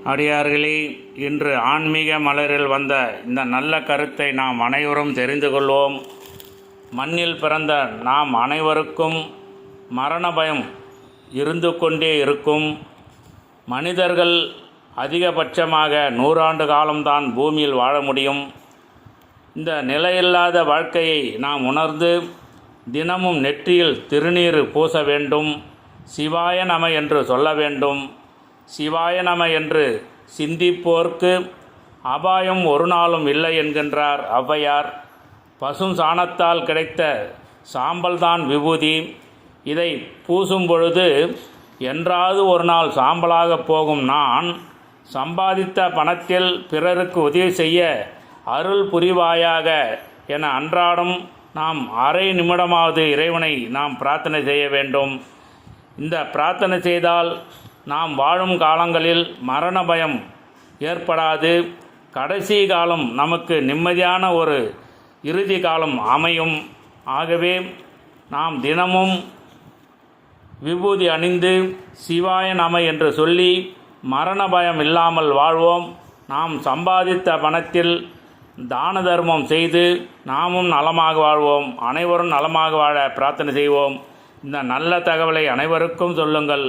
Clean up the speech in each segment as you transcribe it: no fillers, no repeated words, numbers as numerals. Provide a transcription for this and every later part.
அடியார்களே, இன்று ஆன்மீக மலரில் வந்த இந்த நல்ல கருத்தை நாம் அனைவரும் தெரிந்து கொள்வோம். மண்ணில் பிறந்த நாம் அனைவருக்கும் மரண பயம் இருந்து கொண்டே இருக்கும். மனிதர்கள் அதிகபட்சமாக 100 ஆண்டு காலம்தான் பூமியில் வாழ முடியும். இந்த நிலையில்லாத வாழ்க்கையை நாம் உணர்ந்து தினமும் நெற்றியில் திருநீர் பூச வேண்டும். சிவாய நம என்று சொல்ல வேண்டும். சிவாய நம என்று சிந்திப்போர்க்கு அபாயம் ஒரு நாளும் இல்லை என்கின்றார் ஔவையார். பசும் சாணத்தால் கிடைத்த சாம்பல்தான் விபூதி. இதை பூசும் பொழுது என்றாவது ஒரு நாள் சாம்பலாக போகும் நான் சம்பாதித்த பணத்தில் பிறருக்கு உதவி செய்ய அருள் புரிவாயாக என அன்றாடம் நாம் அரை நிமிடமாவது இறைவனை நாம் பிரார்த்தனை செய்ய வேண்டும். இந்த பிரார்த்தனை செய்தால் நாம் வாழும் காலங்களில் மரண பயம் ஏற்படாது. கடைசி காலம் நமக்கு நிம்மதியான ஒரு இறுதி காலம் அமையும். ஆகவே நாம் தினமும் விபூதி அணிந்து சிவாய நம என்று சொல்லி மரண பயம் இல்லாமல் வாழ்வோம். நாம் சம்பாதித்த பணத்தில் தான தர்மம் செய்து நாமும் நலமாக வாழ்வோம். அனைவரும் நலமாக வாழ பிரார்த்தனை செய்வோம். இந்த நல்ல தகவலை அனைவருக்கும் சொல்லுங்கள்.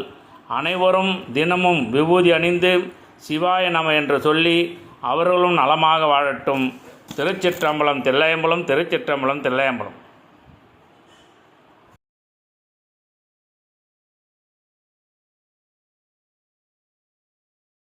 அனைவரும் தினமும் விபூதி அணிந்து சிவாய நம என்று சொல்லி அவர்களும் நலமாக வாழட்டும். திருச்சிற்றம்பலம் தில்லையம்பலம், திருச்சிற்றம்பலம் தில்லையம்பலம்.